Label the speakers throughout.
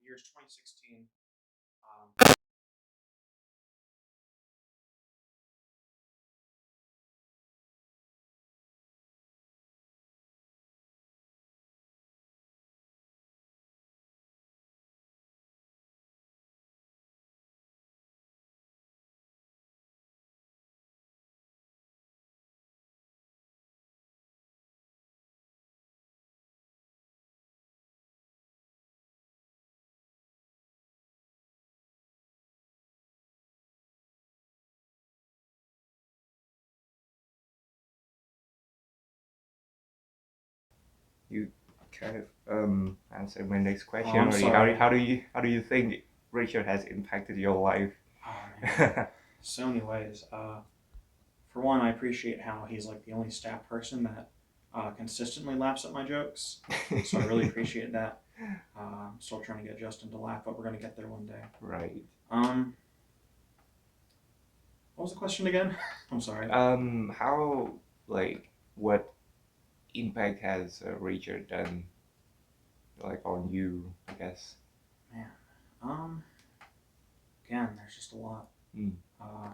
Speaker 1: year's 2016. Um,
Speaker 2: You kind of answered my next
Speaker 1: oh,
Speaker 2: question
Speaker 1: I'm
Speaker 2: already.
Speaker 1: sorry.
Speaker 2: How do you think Richard has impacted your life?
Speaker 1: Oh man, so many ways. For one, I appreciate how he's like the only staff person that consistently laughs at my jokes. So I really appreciate that. I'm still trying to get Justin to laugh, but we're gonna get there one day.
Speaker 2: Right.
Speaker 1: Um, what was the question again? I'm sorry.
Speaker 2: How like what impact has Richard done like on you? I guess.
Speaker 1: Man, um, again, there's just a lot.
Speaker 2: Mm.
Speaker 1: Uh,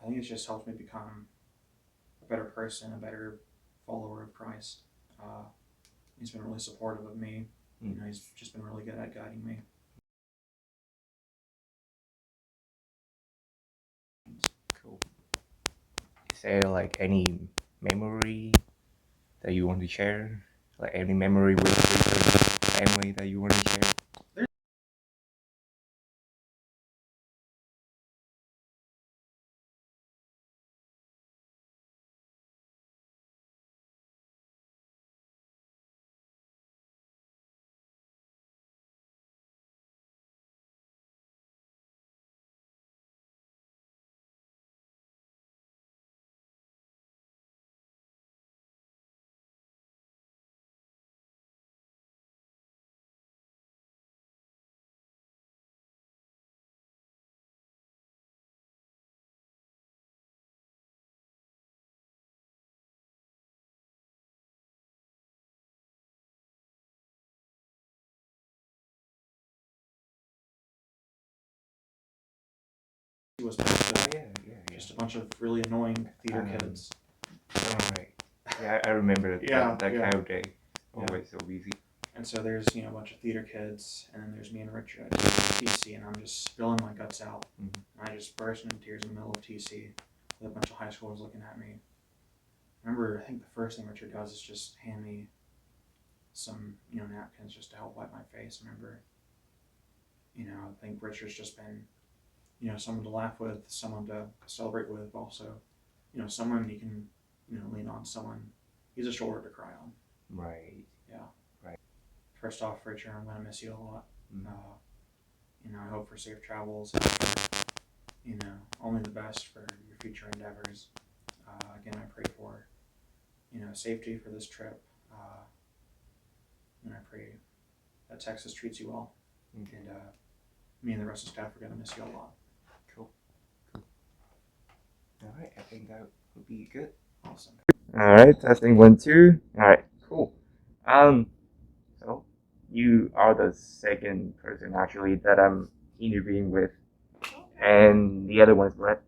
Speaker 1: I think it's just helped me become a better person, a better follower of Christ. Uh, he's been really supportive of me.
Speaker 2: Mm.
Speaker 1: He's just been really good at guiding me.
Speaker 2: Cool. Is there like any memory that you want to share? Like any memory with Richard's family that you want to share?
Speaker 1: He was
Speaker 2: Oh yeah, yeah, yeah.
Speaker 1: just a bunch of really annoying theater kids.
Speaker 2: All right. Yeah, I remember
Speaker 1: Yeah,
Speaker 2: that
Speaker 1: yeah.
Speaker 2: kind of day.
Speaker 1: Yeah.
Speaker 2: Always so busy.
Speaker 1: And so there's a bunch of theater kids, and then there's me and Richard at TC, and I'm just spilling my guts out.
Speaker 2: Mm-hmm.
Speaker 1: And I just burst into tears in the middle of TC with a bunch of high schoolers looking at me. I remember, I think the first thing Richard does is just hand me some, napkins just to help wipe my face. I remember, I think Richard's just been, someone to laugh with, someone to celebrate with, but also, someone you can, lean on, someone, he's a shoulder to cry on.
Speaker 2: Right.
Speaker 1: Yeah.
Speaker 2: Right.
Speaker 1: First off, Richard, I'm going to miss you a lot.
Speaker 2: Mm.
Speaker 1: I hope for safe travels, only the best for your future endeavors. Again, I pray for, safety for this trip. And I pray that Texas treats you well.
Speaker 2: Okay.
Speaker 1: And me and the rest of the staff are going to miss you a lot.
Speaker 2: Cool. Cool. All right. I think that would be good.
Speaker 1: Awesome.
Speaker 2: All right. Testing 1, 2. All right. Cool. Um. So you are the second person actually that I'm interviewing with, and the other one is Brett.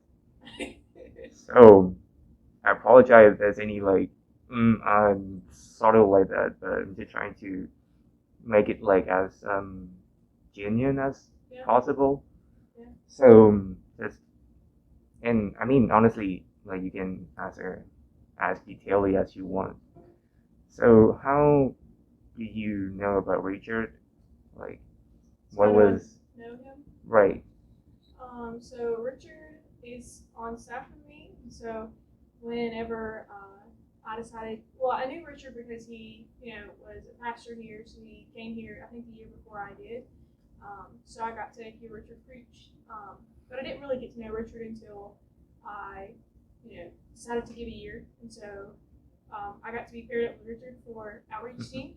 Speaker 2: So I apologize if there's any like sort of like that, but I'm just trying to make it like as genuine as possible.
Speaker 3: Yeah.
Speaker 2: So just and I mean honestly, like you can answer as detailedly as you want. So how did you know about Richard? Like what
Speaker 3: How do I
Speaker 2: was
Speaker 3: know him?
Speaker 2: right?
Speaker 3: So Richard is on staff with me. So whenever I decided, well, I knew Richard because he, was a pastor here. So he came here, I think, the year before I did. So I got to hear Richard preach. But I didn't really get to know Richard until I, decided to give a year. And so I got to be paired up with Richard for outreach team.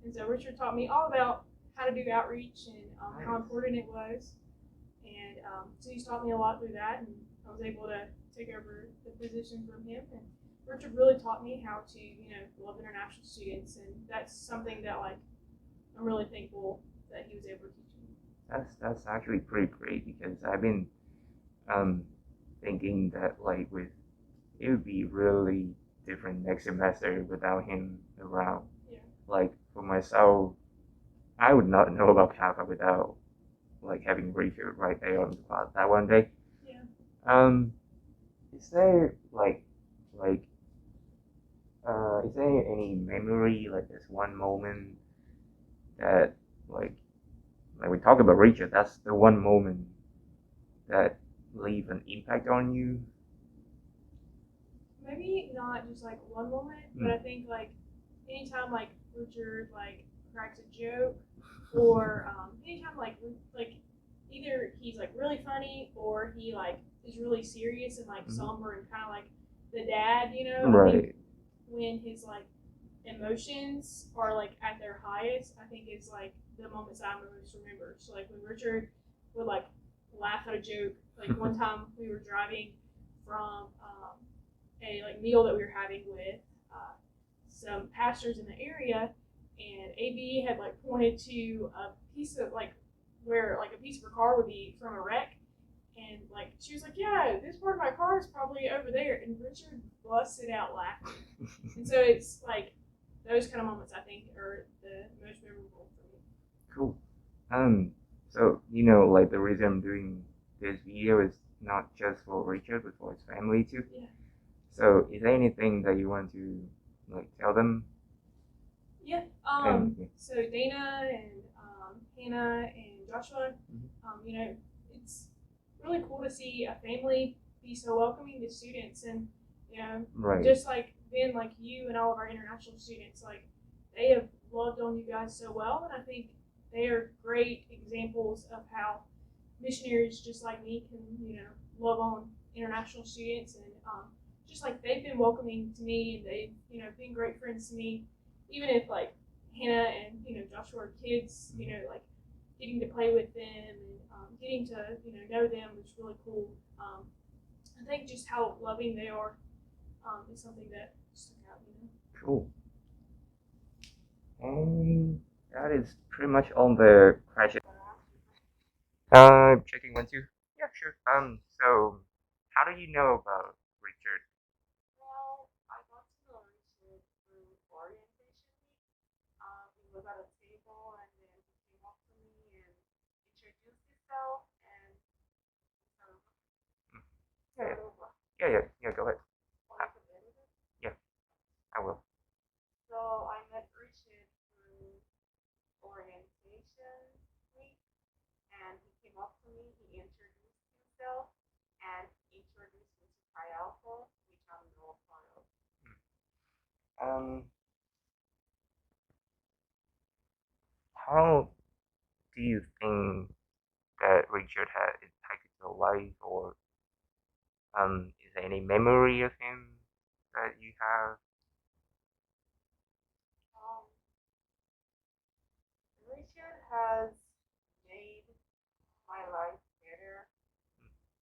Speaker 3: And so Richard taught me all about how to do outreach and how important it was. And so he's taught me a lot through that, and I was able to take over the position from him. And Richard really taught me how to, love international students, and that's something that I'm really thankful that he was able to teach me.
Speaker 2: That's actually pretty great because I've been um thinking that like with it would be really different next semester without him around.
Speaker 3: Yeah.
Speaker 2: Like for myself, I would not know about Kappa without like having Richard right there on the spot that one day.
Speaker 3: Yeah.
Speaker 2: Um, is there is there any memory like this one moment that like like we talk about Richard, that's the one moment that leave an impact on you?
Speaker 3: Maybe not just like one moment, but I think like anytime like Richard like cracks a joke, or anytime like either he's like really funny or he like is really serious and like somber and kind of like the dad, you know. I think
Speaker 2: Right.
Speaker 3: when his like emotions are like at their highest, I think it's like the moments I most remember. So like when Richard would like laugh at a joke. Like one time we were driving from a like meal that we were having with some pastors in the area, and AB had like pointed to a piece of like where like a piece of her car would be from a wreck, and like she was like, "Yeah, this part of my car is probably over there," and Richard busted out laughing. And so it's like those kind of moments I think are the most memorable for me.
Speaker 2: Cool. So like the reason I'm doing this video is not just for Richard, but for his family too.
Speaker 3: Yeah.
Speaker 2: So, is there anything that you want to like tell them?
Speaker 3: Yeah.
Speaker 2: And
Speaker 3: So Dana and Hannah and Joshua,
Speaker 2: Mhm.
Speaker 3: you know, it's really cool to see a family be so welcoming to students, and you know,
Speaker 2: right.
Speaker 3: just like Ben, like you and all of our international students, like they have loved on you guys so well, and I think they are great examples of how missionaries just like me can, you know, love on international students, and just like they've been welcoming to me, and they've, you know, been great friends to me, even if like Hannah and, you know, Joshua are kids, you know, like getting to play with them and getting to, you know them was really cool. I think just how loving they are is something that stuck out, you know.
Speaker 2: Cool. And that is pretty much all the questions. Checking one, two. Yeah, sure. So how do you know about Richard?
Speaker 3: Well, I got to know Richard through orientation week. He was at a table, and then he came up to me and introduced himself, and so
Speaker 2: Yeah,
Speaker 3: start over.
Speaker 2: yeah. Go ahead.
Speaker 3: Want me to edit it?
Speaker 2: Yeah, I will.
Speaker 3: So I met Richard through orientation week, and he came up to me, he introduced himself, and introduced me to Pi Alpha, which I'm no part of.
Speaker 2: Um, how do you think that Richard had impacted your life, or is there any memory of him that you have?
Speaker 3: Um, Richard has made my life better,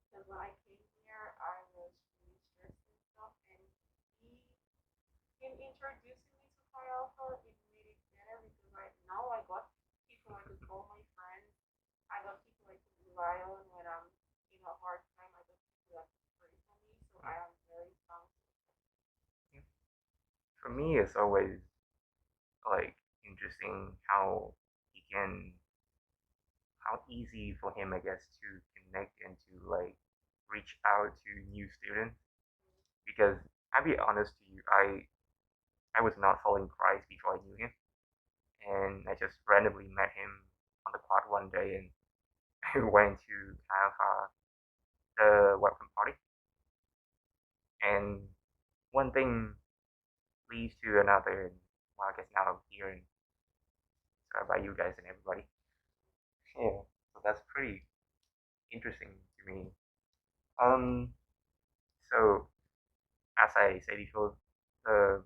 Speaker 3: because when I came here, I was really stressed and stuff, and he, in introducing me to Pi Alpha, it made it better because now I got people I could call my friends. I got people I could rely on when I'm in a hard time. I got people that could pray for me, so I am very thankful.
Speaker 2: For me, it's always like interesting how easy for him, I guess, to connect and to like reach out to new students. Because I'll be honest to you, I was not following Christ before I knew him, and I just randomly met him on the quad one day, and I went to have the welcome party, and one thing leads to another, and well, I guess now I'm here and sorry about you guys and everybody. Yeah, so that's pretty interesting to me. Um, so as I said before, the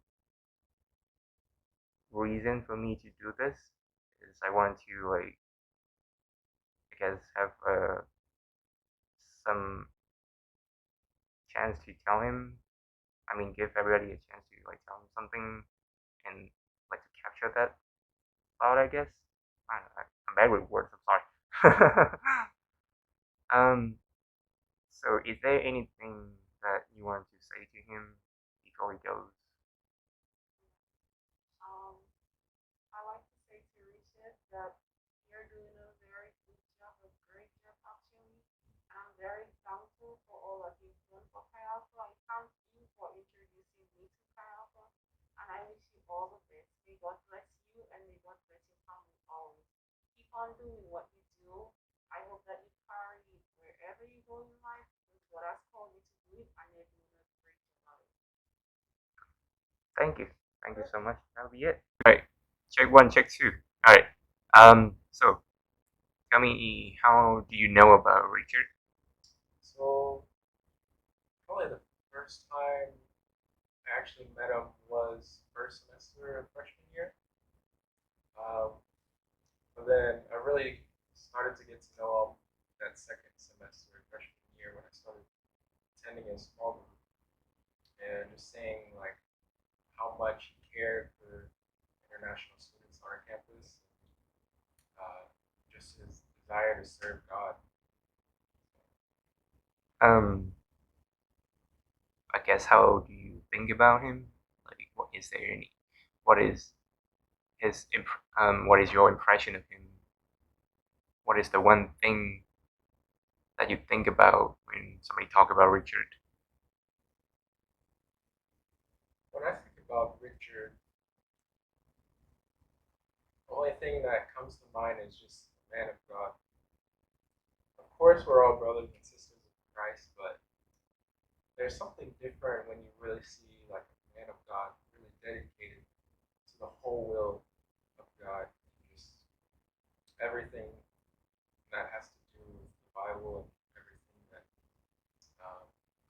Speaker 2: reason for me to do this is I want to like I guess have some chance to tell him. I mean, give everybody a chance to like tell him something and like to capture that thought, I guess. I don't know, I'm bad with words. I'm sorry. So is there anything that you want to say to him before he goes?
Speaker 4: I like to say to Richard that you're doing a very good job, a great job actually. And I'm very thankful for all that you've done for Chi Alpha. I thank you for introducing me to Chi Alpha. And I wish you all the best. May God bless you and may God bless your family always. Keep on doing what you do. I hope that you carry it wherever you go in life because God has called you to do it and you're doing a great job.
Speaker 2: Thank you. Thank you so much. That'll be it. Alright. Check one, check two. Alright. So tell me, how do you know about Richard?
Speaker 5: So probably the first time I actually met him was first semester of freshman year. But then I really started to get to know him that second semester of freshman year when I started attending his small group and just seeing like how much he cared for international students on our campus, just his desire to serve God.
Speaker 2: I guess, how do you think about him? Like, what is what is your impression of him? What is the one thing that you think about when somebody talk about Richard?
Speaker 5: When I think about Richard, the only thing that comes to mind is just a man of God. Of course, we're all brothers and sisters of Christ, but there's something different when you really see like a man of God really dedicated to the whole will of God, just everything that has to do with the Bible and everything that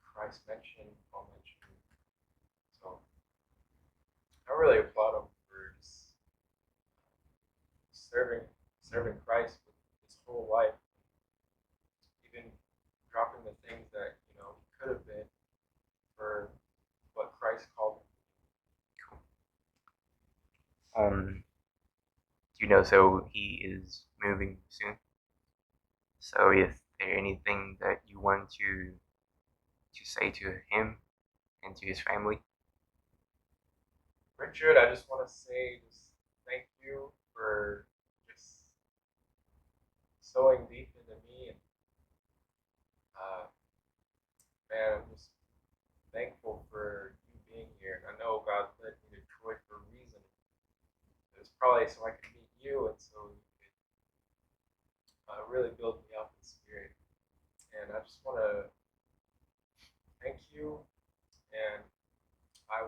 Speaker 5: Christ mentioned, Paul mentioned. So I really applaud him for just serving Christ with his whole life, even dropping the things that he could have been for what Christ called him.
Speaker 2: Do you know? So he is moving soon. So is there anything that you want to say to him and to his family?
Speaker 5: Richard, I just want to say just thank you for just sowing deep into me, and man, I'm just thankful for you being here. And I know God led me to Troy for a reason. It was probably so I could meet you, and so you could really build me up in spirit. And I just want to thank you, and I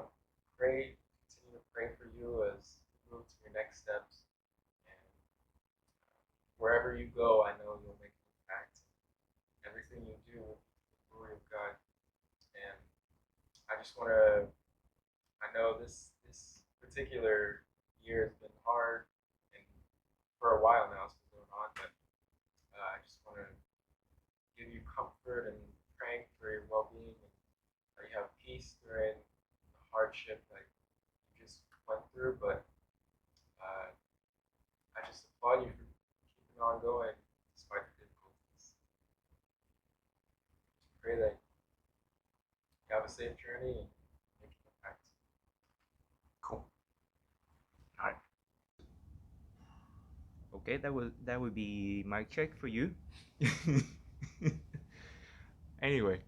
Speaker 5: continue to pray for you as you move to your next steps. And wherever you go, I know you'll make an impact. Everything you do will be the glory of God. And I just want to, I know this particular year has been hard, and for a while now it's been going on, but I just want to give you comfort and praying for your well-being, and that you have peace during the hardship that you just went through. But I just applaud you for keeping on going despite the difficulties. Just pray that you have a safe journey and make an impact.
Speaker 2: Cool. All right. Okay, that would be my check for you. Anyway,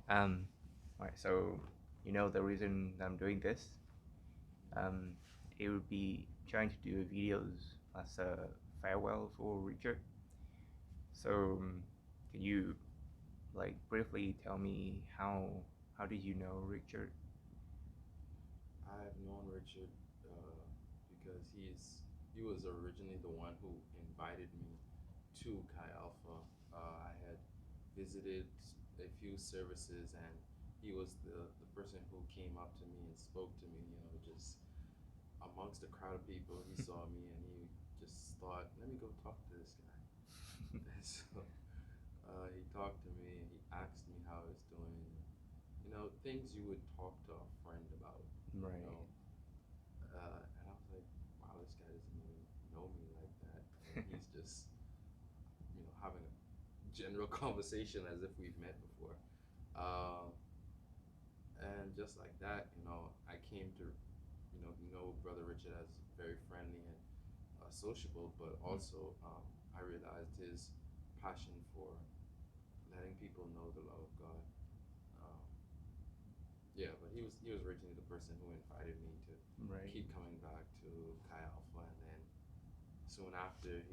Speaker 2: all right. So you know the reason I'm doing this. It would be trying to do videos as a farewell for Richard. So can you like briefly tell me how did you know Richard?
Speaker 6: I've known Richard because he was originally the one who invited me to Chi Alpha. I had visited a few services, and he was the person who came up to me and spoke to me. Just amongst a crowd of people, he saw me and he just thought, "Let me go talk to this guy." And so he talked to me and he asked me how I was doing. Things you would talk to a friend about.
Speaker 2: Right.
Speaker 6: And I was like, wow, this guy doesn't even know me. Like, just having a general conversation as if we've met before. And just like that, I came to Brother Richard as very friendly and sociable, but also I realized his passion for letting people know the love of God. Um, yeah, but he was originally the person who invited me to
Speaker 2: Right.
Speaker 6: keep coming back to Chi Alpha, and then soon after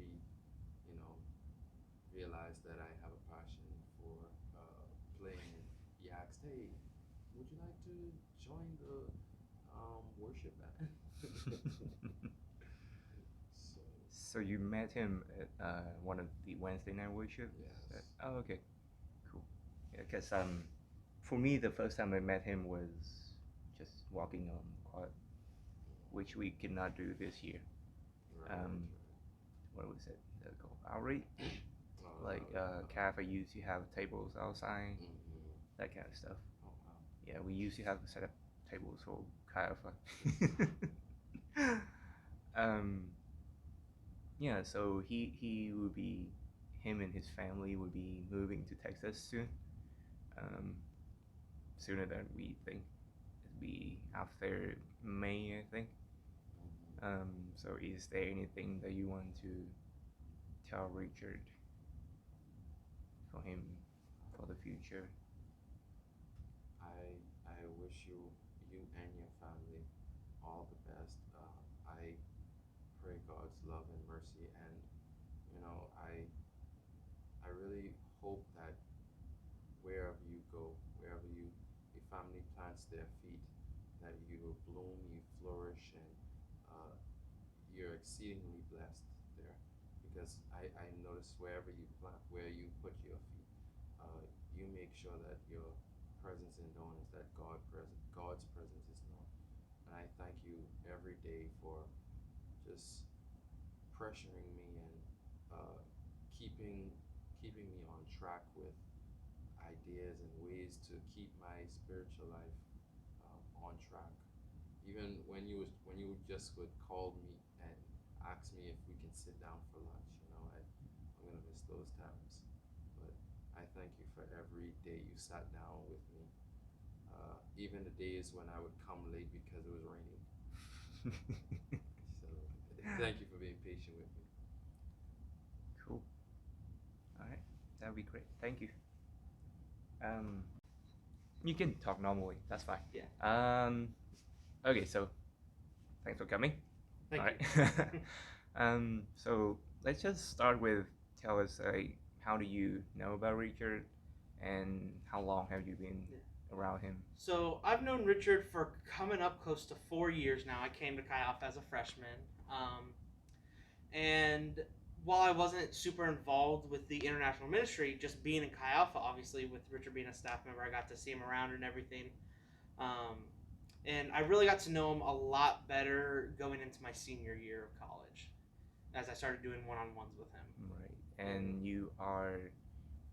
Speaker 6: realized that I have a passion for playing. He asked, "Hey, would you like to join the worship band?" So
Speaker 2: So you met him at one of the Wednesday night worship?
Speaker 6: yes.
Speaker 2: Oh, okay, cool. Yeah, because for me the first time I met him was just walking on quad, which we could not do this year.
Speaker 6: Right.
Speaker 2: What was it called? Outreach? Like
Speaker 6: Right.
Speaker 2: cafe used to have tables outside,
Speaker 6: Mhm.
Speaker 2: that kind of stuff.
Speaker 6: Oh wow.
Speaker 2: Yeah, we used to have to set up tables for Chi Alpha. um, yeah, so he would be, him and his family would be moving to Texas soon. Um, sooner than we think. It'd be after May, I think. So is there anything that you want to tell Richard for him for the future?
Speaker 6: I wish you and your family all the best. I pray God's love and mercy, and I really hope that wherever you go, wherever your family plants their feet, that you will bloom, you flourish, and you're exceedingly blessed there. Because I notice wherever you plant, where you put your feet, you make sure that your presence is known, is that God's presence is known. And I thank you every day for just pressuring me and keeping me on track with ideas and ways to keep my spiritual life on track. Even when you just would call me and ask me if we can sit down for lunch, I'm gonna miss those times. But I thank you for every day you sat down with me, even the days when I would come late because it was raining. So thank you for being patient with me.
Speaker 2: Cool. All right, that would be great. Thank you. Um, you can talk normally. That's fine.
Speaker 7: Yeah.
Speaker 2: Okay, so thanks for coming.
Speaker 7: Thank
Speaker 2: All
Speaker 7: you.
Speaker 2: right. So let's just start with, tell us how do you know about Richard, and how long have you been around him?
Speaker 7: So I've known Richard for coming up close to 4 years now. I came to Chi Alpha as a freshman, and while I wasn't super involved with the international ministry, just being in Chi Alpha, obviously with Richard being a staff member, I got to see him around and everything. And I really got to know him a lot better going into my senior year of college, as I started doing one-on-ones with him.
Speaker 2: Right. And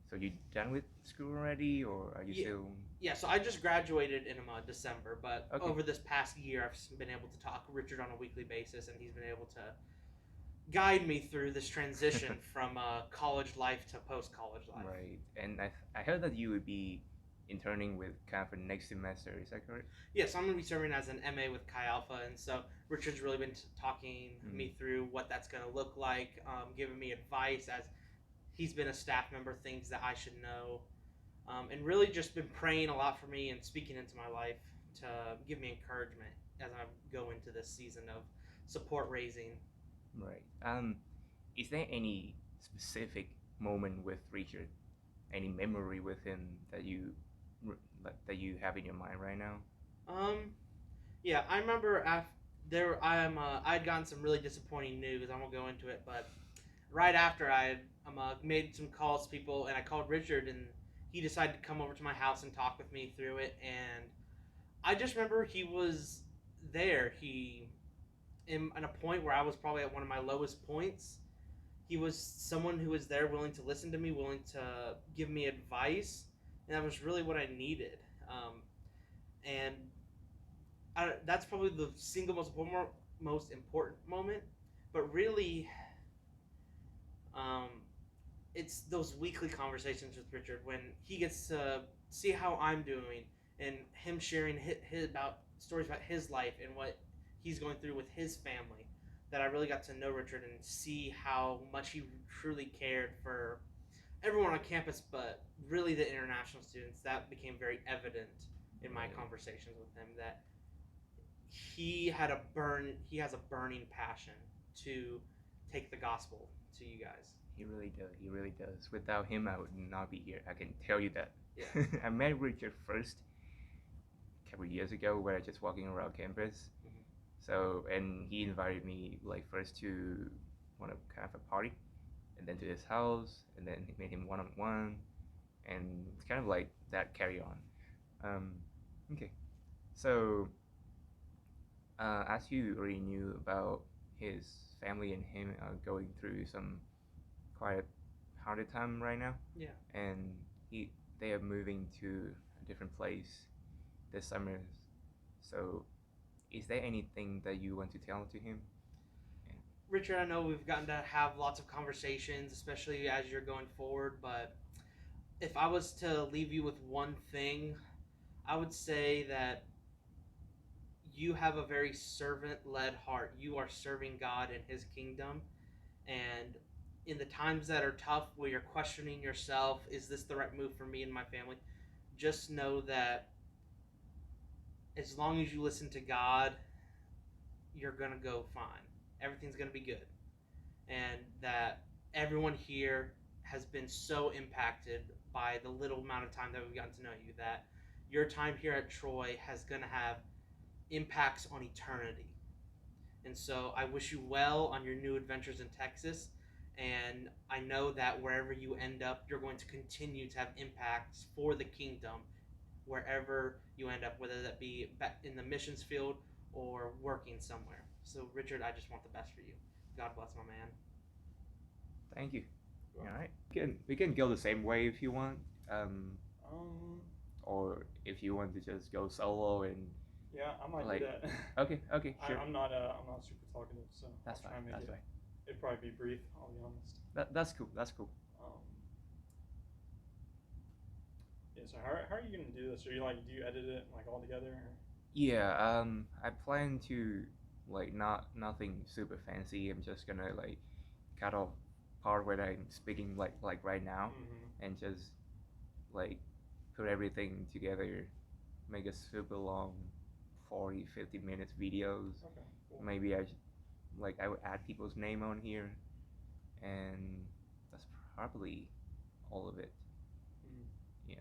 Speaker 2: so you done with school already, or are you still?
Speaker 7: Yeah, so I just graduated in December, but
Speaker 2: Okay.
Speaker 7: over this past year, I've been able to talk to Richard on a weekly basis, and he's been able to guide me through this transition from college life to post-college life.
Speaker 2: Right. And I heard that you would be interning with Chi Alpha next semester. Is that correct?
Speaker 7: Yes, I'm going to be serving as an MA with Chi Alpha, and so Richard's really been talking me through what that's going to look like, giving me advice as he's been a staff member, things that I should know, and really just been praying a lot for me and speaking into my life to give me encouragement as I go into this season of support raising.
Speaker 2: Right. Is there any specific moment with Richard, any memory with him that you have in your mind right now?
Speaker 7: Yeah, I remember I'd gotten some really disappointing news. I won't go into it, but right after I made some calls to people, and I called Richard, and he decided to come over to my house and talk with me through it. And I just remember he was there. He, at a point where I was probably at one of my lowest points, he was someone who was there, willing to listen to me, willing to give me advice, and that was really what I needed. And that's probably the single most important moment. But really, it's those weekly conversations with Richard when he gets to see how I'm doing and him sharing his about stories about his life and what he's going through with his family, that I really got to know Richard and see how much he truly cared for everyone on campus, but really the international students. That became very evident in my
Speaker 2: Right.
Speaker 7: conversations with him, that he has a burning passion to take the gospel to you guys.
Speaker 2: He really does. He really does. Without him, I would not be here. I can tell you that.
Speaker 7: Yeah.
Speaker 2: I met Richard first a couple years ago when I was just walking around campus.
Speaker 7: Mhm.
Speaker 2: So, and he invited me like first to one of kind of a party, and then to his house, and then he made him one on one, and it's kind of like that carry on. Um, okay. So, as you already knew about his family and him going through some quite a harder time right now,
Speaker 7: Yeah.
Speaker 2: and they are moving to a different place this summer. So, is there anything that you want to tell to him?
Speaker 7: Richard, I know we've gotten to have lots of conversations, especially as you're going forward, but if I was to leave you with one thing, I would say that you have a very servant led heart. You are serving God in His kingdom. And in the times that are tough, where you're questioning yourself, is this the right move for me and my family? Just know that as long as you listen to God, you're going to go fine. Everything's going to be good. And that everyone here has been so impacted by the little amount of time that we've gotten to know you, that your time here at Troy has going to have impacts on eternity. And so I wish you well on your new adventures in Texas. And I know that wherever you end up, you're going to continue to have impacts for the kingdom wherever you end up, whether that be back in the missions field or working somewhere. So, Richard, I just want the best for you. God bless, my man.
Speaker 2: Thank you. All right. We can go the same way if you want. Or if you want to just go solo and
Speaker 1: Yeah, I might
Speaker 2: like.
Speaker 1: do that.
Speaker 2: Okay, sure.
Speaker 1: I'm not super talkative, so
Speaker 2: That's
Speaker 1: I'll try
Speaker 2: fine.
Speaker 1: and make
Speaker 2: That's
Speaker 1: it.
Speaker 2: fine.
Speaker 1: It'd probably be brief. I'll be honest.
Speaker 2: That's cool. That's cool.
Speaker 1: Yeah. So how are you gonna do this? Are you do you edit it like all together? Or?
Speaker 2: Yeah. I plan to like nothing super fancy. I'm just gonna like cut off part where I'm speaking like right now,
Speaker 1: Mm-hmm.
Speaker 2: and just like put everything together, make a super long 40-50 minutes videos.
Speaker 1: Okay. Cool.
Speaker 2: Maybe I would add people's name on here, and that's probably all of it.
Speaker 1: Mm-hmm.
Speaker 2: Yeah.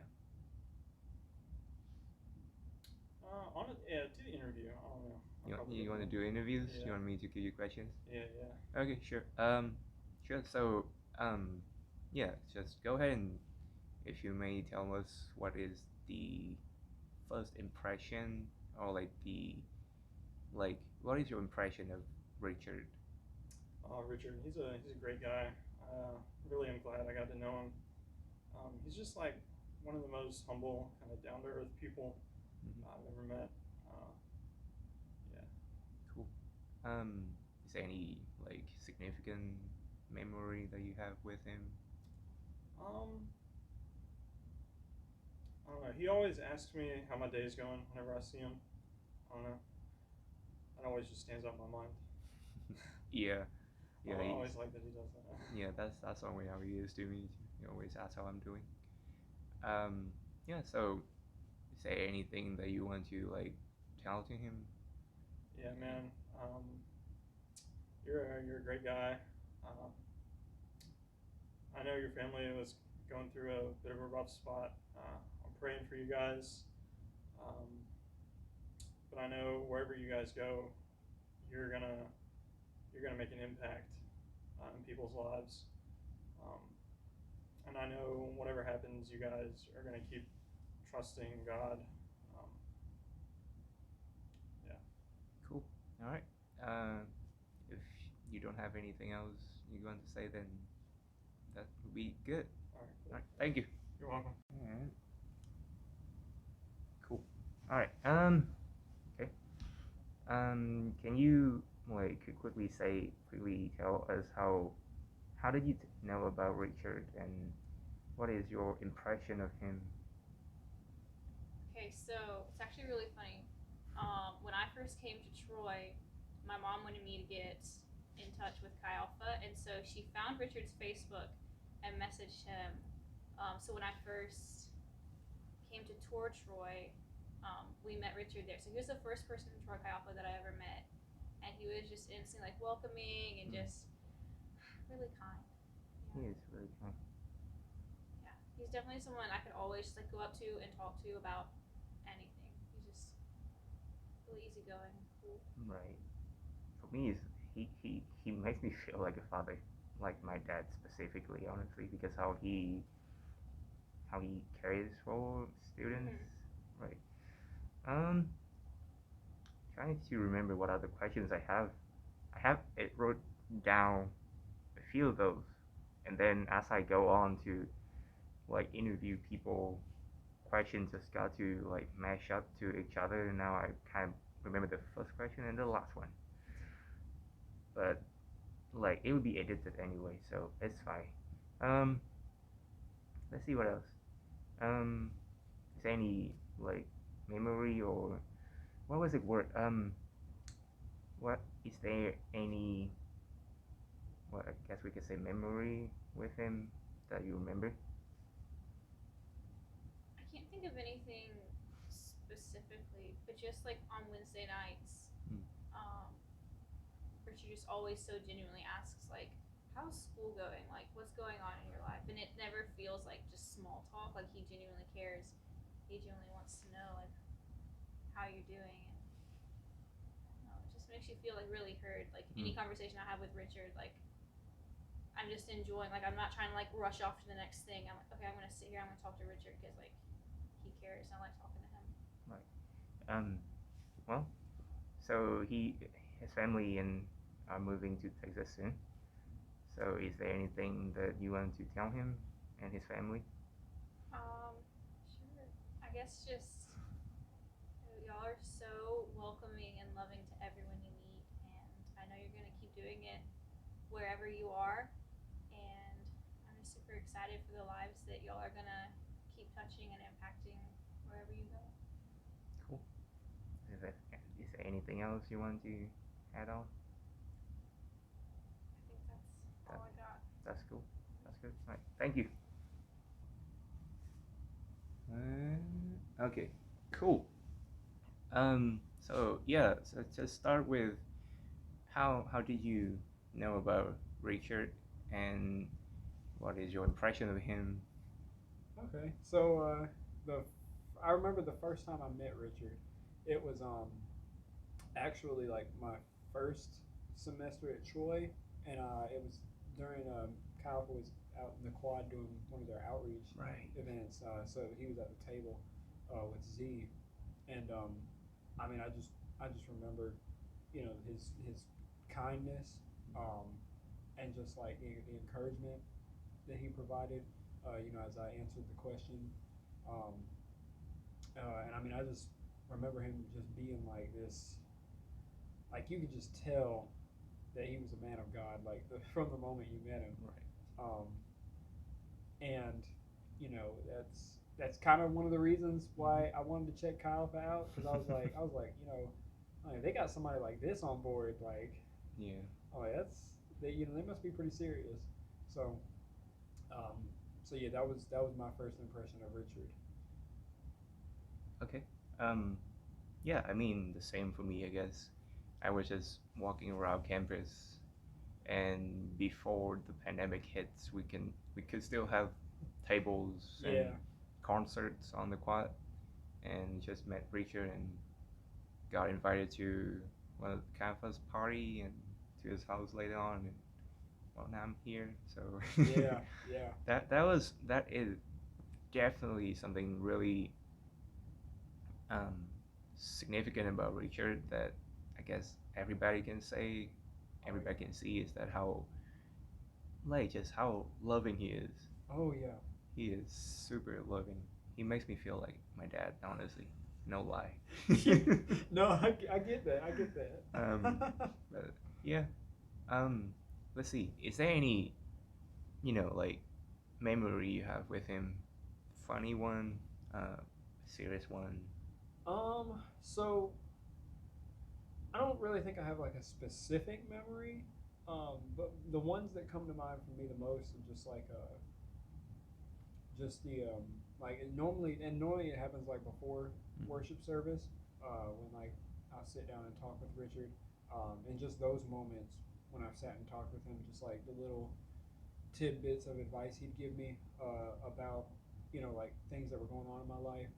Speaker 1: Yeah, do the interview. I don't know.
Speaker 2: You want to do interviews?
Speaker 1: Yeah.
Speaker 2: You want me to give you questions?
Speaker 1: Yeah.
Speaker 2: Okay, sure. Sure. So, yeah, just go ahead and if you may tell us what is the first impression, or what is your impression of Richard?
Speaker 1: Richard, he's a great guy. Really, I'm glad I got to know him. He's just like one of the most humble, kind of down to earth people I've ever met. Yeah.
Speaker 2: Cool. Is there any like significant memory that you have with him?
Speaker 1: I don't know. He always asks me how my day's going whenever I see him. I don't know. That always just stands out in my mind.
Speaker 2: Yeah. Yeah.
Speaker 1: I always like that he does that.
Speaker 2: Yeah, that's always how he is to me. He always asks how I'm doing. Yeah. So, is there anything that you want to like tell to him?
Speaker 1: Yeah, man. You're a great guy. I know your family was going through a bit of a rough spot. I'm praying for you guys. But I know wherever you guys go, you're gonna make an impact in people's lives. And I know whatever happens, you guys are gonna keep trusting God. Yeah.
Speaker 2: Cool. All right. If you don't have anything else you want to say, then that would be good.
Speaker 1: All right.
Speaker 2: All right. Thank you.
Speaker 1: You're welcome.
Speaker 2: All right. Cool. All right. Okay. Can you quickly tell us how how did you know about Richard, and what is your impression of him?
Speaker 8: Okay, so it's actually really funny. When I first came to Troy, my mom wanted me to get in touch with Chi Alpha, and so she found Richard's Facebook and messaged him. So when I first came to tour Troy, we met Richard there. So he was the first person from Troy Chi Alpha that I ever met, and he was just instantly like welcoming and just really kind.
Speaker 2: He is really kind.
Speaker 8: Yeah, he's definitely someone I could always just like go up to and talk to about anything. He's just really easygoing, cool.
Speaker 2: Right. For me, is he makes me feel like a father, like my dad specifically, honestly, because how he cares for students. Right. Um, trying to remember what other questions I have. I have it wrote down a few of those, and then as I go on to like interview people, questions just got to like mash up to each other. And now I kind of remember the first question and the last one, but like it would be edited anyway, so it's fine. Um, let's see what else. Um, is there any like memory or what was it word? What is there any? What I guess we could say memory with him that you remember?
Speaker 8: I can't think of anything specifically, but just like on Wednesday nights, um, Richard just always so genuinely asks like, "How's school going? Like, what's going on in your life?" And it never feels like just small talk. Like he genuinely cares. He genuinely wants to know like how you're doing, and I don't know, it just makes you feel like really heard. Like any conversation I have with Richard, like I'm just enjoying. Like I'm not trying to like rush off to the next thing. I'm like, okay, I'm gonna sit here. I'm gonna talk to Richard because like he cares. And I like talking to him.
Speaker 2: Right. Well, so his family and are moving to Texas soon. So is there anything that you want to tell him and his family?
Speaker 8: Sure. I guess just y'all are so welcoming and loving to everyone you meet, and I know you're gonna keep doing it wherever you are. And I'm just super excited for the lives that y'all are gonna keep touching and impacting wherever you go.
Speaker 2: Cool. Is there anything else you want to add on?
Speaker 8: I think that's all I got.
Speaker 2: That's cool. That's good. All right. Thank you. Okay. Cool. So yeah. So just start with how did you know about Richard, and what is your impression of him?
Speaker 9: Okay, so I remember the first time I met Richard. It was actually like my first semester at Troy, and it was during Kyle was out in the quad doing one of their outreach
Speaker 2: Right.
Speaker 9: events. So he was at the table with Z, and I mean I just remember, his kindness, and just like the encouragement that he provided. As I answered the question, um, and I mean I just remember him just being like this. Like you could just tell that he was a man of God, like from the moment you met him.
Speaker 2: Right.
Speaker 9: And that's kind of one of the reasons why I wanted to check Kyle out, because I was like, they got somebody like this on board, like,
Speaker 2: Yeah.
Speaker 9: oh, they must be pretty serious. So, so yeah, that was my first impression of Richard.
Speaker 2: Okay. Yeah, I mean the same for me, I guess. I was just walking around campus, and before the pandemic hits, we could still have tables and
Speaker 9: Yeah.
Speaker 2: concerts on the quad, and just met Richard and got invited to one of the campus party and to his house later on, and well, now I'm here. So
Speaker 9: Yeah, yeah.
Speaker 2: that is definitely something really um, significant about Richard that I guess everybody can say, everybody can see, is that how like just how loving he is.
Speaker 9: Oh yeah.
Speaker 2: He is super loving. He makes me feel like my dad, honestly. No lie.
Speaker 9: No, I get that. I get that.
Speaker 2: But yeah. Let's see. Is there any like memory you have with him? Funny one, serious one.
Speaker 9: So I don't really think I have like a specific memory. But the ones that come to mind for me the most are just like just the like normally it happens like before worship service, when like I'll sit down and talk with Richard, and just those moments when I've sat and talked with him, just like the little tidbits of advice he'd give me, about like things that were going on in my life.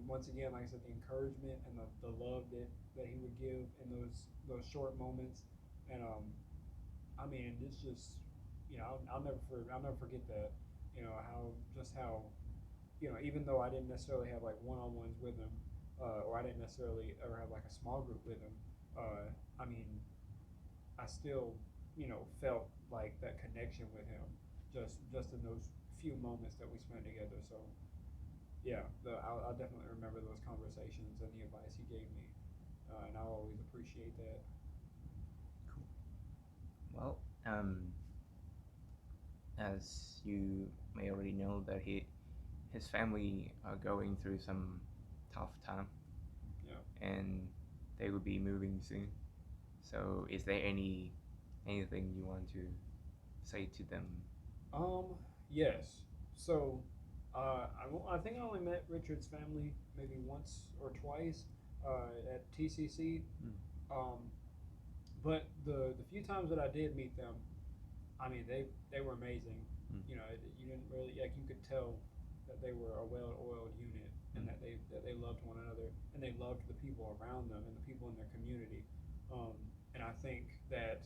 Speaker 9: Once again, like I said, the encouragement and the love that he would give in those short moments, and I mean, it's just I'll never forget that. How even though I didn't necessarily have like one-on-ones with him, or I didn't necessarily ever have like a small group with him, I mean, I still felt like that connection with him just in those few moments that we spent together. So yeah, I'll definitely remember those conversations and the advice he gave me, and I'll always appreciate that.
Speaker 2: Well, as you may already know, that his family are going through some tough time,
Speaker 9: Yeah.
Speaker 2: and they will be moving soon. So, is there anything you want to say to them?
Speaker 9: Yes. So, I think I only met Richard's family maybe once or twice, at TCC. Um, but the few times that I did meet them, I mean, they were amazing. You didn't really like you could tell that they were a well-oiled unit, and that they loved one another, and they loved the people around them and the people in their community. And I think that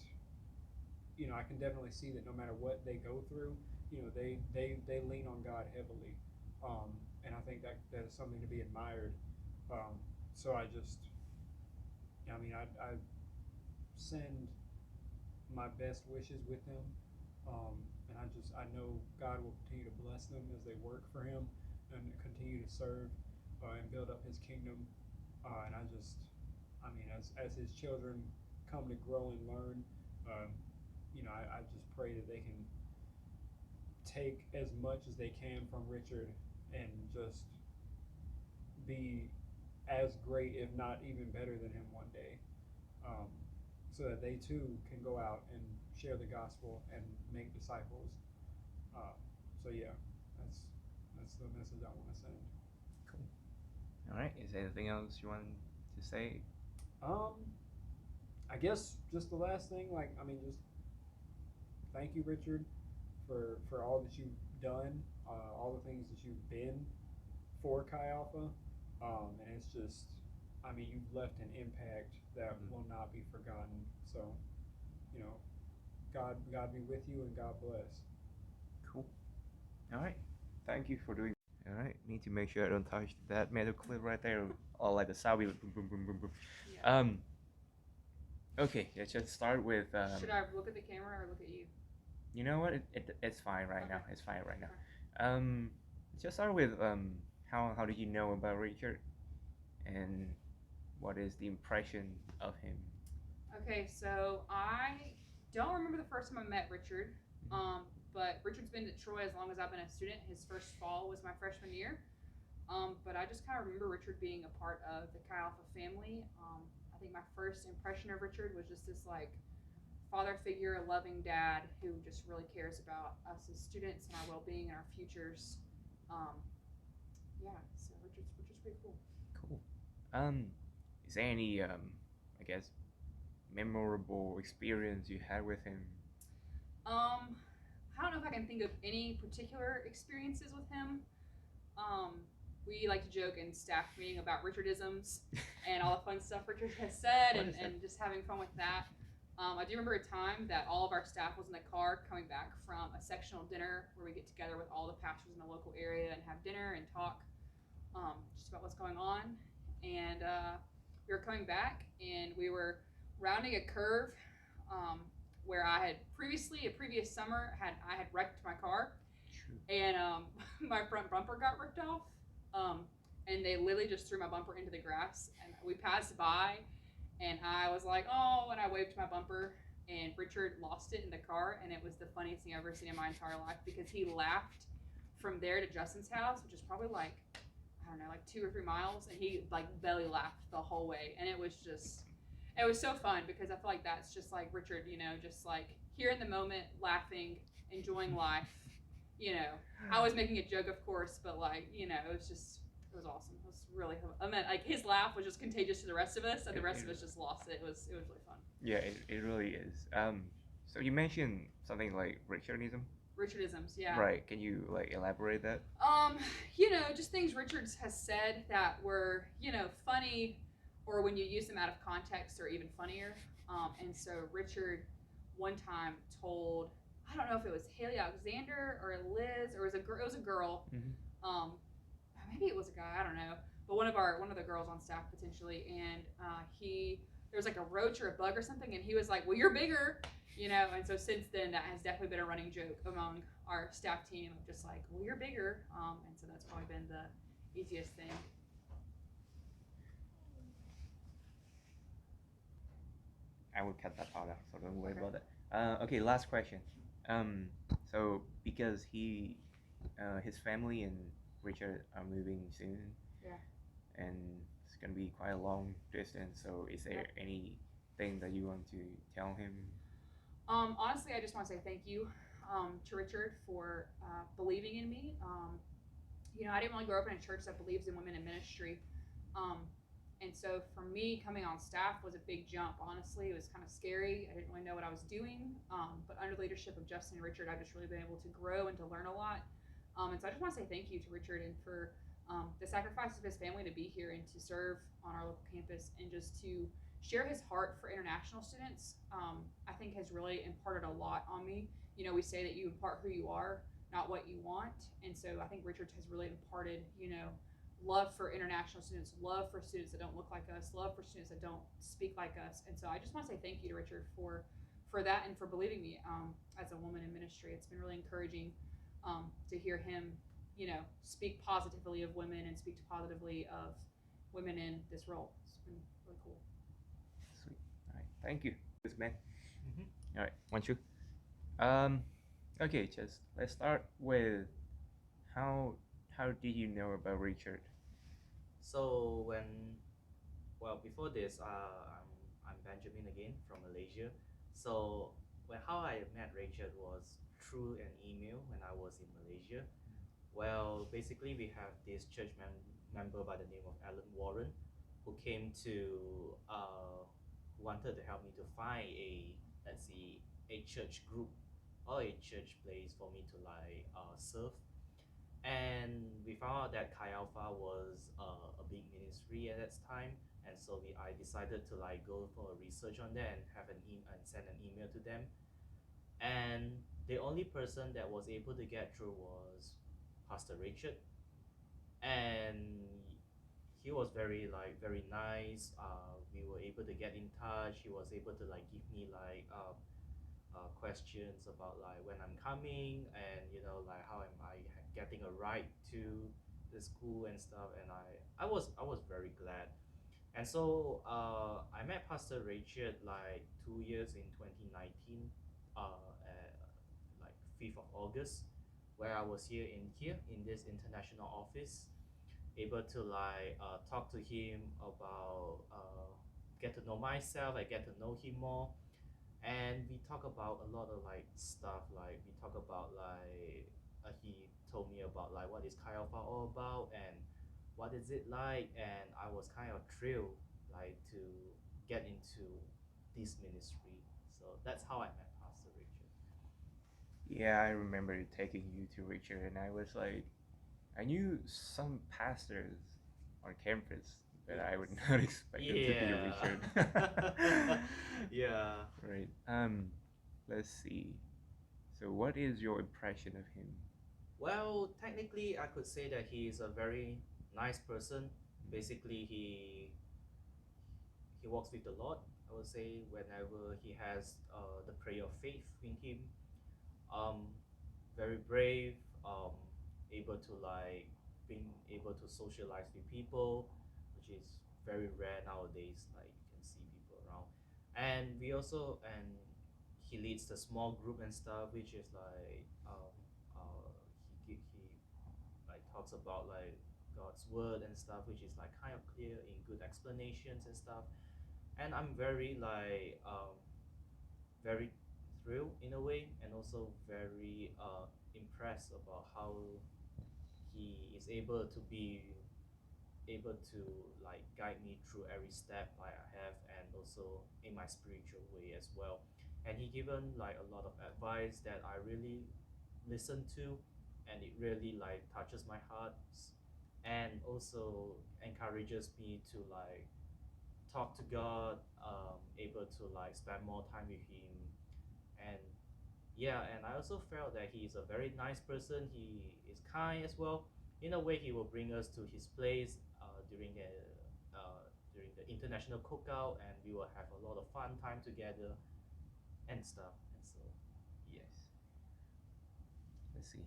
Speaker 9: I can definitely see that no matter what they go through, they lean on God heavily, and I think that is something to be admired. So I mean, I send my best wishes with them, and I know God will continue to bless them as they work for Him and continue to serve, and build up His kingdom. And I mean, as His children come to grow and learn, I just pray that they can take as much as they can from Richard and just be as great, if not even better than him one day, um, so that they too can go out and share the gospel and make disciples. Uh, so yeah, that's the message I want to send.
Speaker 2: Cool. All right. Is there anything else you want to say?
Speaker 9: Um, I guess just the last thing, like I mean, just thank you, Richard, for all that you've done, all the things that you've been for Chi Alpha, and it's just, I mean, you've left an impact that will not be forgotten. So, you know, God be with you and God bless.
Speaker 2: Cool. All right. Thank you for doing. All right. Need to make sure I don't touch that metal clip right there, or like the sound will boom boom boom boom boom.
Speaker 10: Yeah.
Speaker 2: Okay. Let's just start with.
Speaker 10: Should I look at the camera or look at you?
Speaker 2: You know what? It's fine right now.
Speaker 10: Okay.
Speaker 2: It's fine right now.
Speaker 10: Okay.
Speaker 2: Let's just start with how did you know about Richard, and what is the impression of him?
Speaker 10: Okay, so I don't remember the first time I met Richard, but Richard's been at Troy as long as I've been a student. His first fall was my freshman year, but I just kind of remember Richard being a part of the Chi Alpha family. I think my first impression of Richard was just this like father figure, a loving dad who just really cares about us as students and our well-being and our futures. Yeah, so Richard's pretty cool.
Speaker 2: Cool. Is there any I guess memorable experience you had with him?
Speaker 10: I don't know if I can think of any particular experiences with him. We like to joke in staff meeting about Richardisms and all the fun stuff Richard has said, and just having fun with that. I do remember a time that all of our staff was in the car coming back from a sectional dinner where we get together with all the pastors in the local area and have dinner and talk just about what's going on. And we were coming back and we were rounding a curve where I had a previous summer, I had wrecked my car, and my front bumper got ripped off, and they literally just threw my bumper into the grass, and we passed by, and I was like, oh, and I waved to my bumper, and Richard lost it in the car, and it was the funniest thing I've ever seen in my entire life because he laughed from there to Justin's house, which is probably like, I don't know, like 2 or 3 miles, and he like belly laughed the whole way, and it was so fun because I feel like that's just like Richard, just like here in the moment, laughing, enjoying life. I was making a joke, of course, but like, it was awesome. It was really, I mean, like his laugh was just contagious to the rest of us, and the rest of us just lost it. It was really fun.
Speaker 2: Yeah, it really is. So you mentioned something like Richardism.
Speaker 10: Richardisms, yeah.
Speaker 2: Right. Can you like elaborate that?
Speaker 10: Just things Richard has said that were, funny, or when you use them out of context, are even funnier. And so Richard one time told, I don't know if it was Haley Alexander or Liz, or it was a girl.
Speaker 2: Mm-hmm.
Speaker 10: Maybe it was a guy, I don't know. But one of the girls on staff potentially, and there was like a roach or a bug or something, and he was like, "Well, you're bigger," And so since then, that has definitely been a running joke among our staff team of just like, "Well, you're bigger," and so that's probably been the easiest thing.
Speaker 2: I will cut that part out, so don't worry
Speaker 10: Okay.
Speaker 2: about that. Okay, last question. So because his family and Richard are moving soon.
Speaker 10: Yeah.
Speaker 2: And it's gonna be quite a long distance. So is there anything that you want to tell him?
Speaker 10: Honestly, I just want to say thank you to Richard for believing in me. I didn't really grow up in a church that believes in women in ministry. And so for me, coming on staff was a big jump. Honestly, it was kind of scary. I didn't really know what I was doing. But under the leadership of Justin and Richard, I've just really been able to grow and to learn a lot. And so I just want to say thank you to Richard and for the sacrifice of his family to be here and to serve on our local campus and just to share his heart for international students. I think has really imparted a lot on me. We say that you impart who you are, not what you want. And so I think Richard has really imparted, love for international students, love for students that don't look like us, love for students that don't speak like us. And so I just want to say thank you to Richard for that and for believing me as a woman in ministry. It's been really encouraging to hear him, speak positively of women and speak positively of women in this role. It's been really cool.
Speaker 2: Sweet. All right. Thank you, this man.
Speaker 5: Mm-hmm.
Speaker 2: All right. Want you? Okay. Just let's start with how did you know about Richard?
Speaker 11: So before this, I'm Benjamin again from Malaysia. So how I met Richard was through an email when I was in Malaysia. Well, basically we have this church member by the name of Alan Warren, who came to who wanted to help me to find a church group or a church place for me to serve. And we found out that Chi Alpha was a big ministry at that time, and so I decided to go for a research on that and and send an email to them. And the only person that was able to get through was Pastor Richard, and he was very nice. We were able to get in touch. He was able to give me questions about when I'm coming, and how am I getting a ride to the school and stuff. And I was very glad. And so I met Pastor Richard 2 years in 2019, at 5th of August, where I was here in this international office, able to talk to him about get to know myself. I get to know him more, and we talk about a lot of stuff. We talk about he told me about what is Chi Alpha all about and what is it like, and I was kind of thrilled to get into this ministry. So that's how I met Pastor Richard.
Speaker 2: Yeah, I remember taking you to Richard, and I was like, I knew some pastors on campus, but I would not expect it to be Richard.
Speaker 11: Yeah.
Speaker 2: Right. Let's see. So, what is your impression of him?
Speaker 11: Well, technically, I could say that he is a very nice person. Basically, he walks with the Lord. I would say whenever he has the prayer of faith in him, very brave, able to being able to socialize with people, which is very rare nowadays. You can see people around, and we also and he leads the small group and stuff, which is like he like talks about like God's word and stuff, which is like kind of clear in good explanations and stuff. And I'm very like very thrilled in a way, and also very impressed about how he is able to like guide me through every step I have, and also in my spiritual way as well. And he given like a lot of advice that I really listen to, and it really like touches my heart, and also encourages me to like talk to God, able to like spend more time with him. And yeah, and I also felt that he is a very nice person. He is kind as well. In a way, he will bring us to his place during the international cookout, and we will have a lot of fun time together and stuff. And so,
Speaker 2: Yes. Let's see.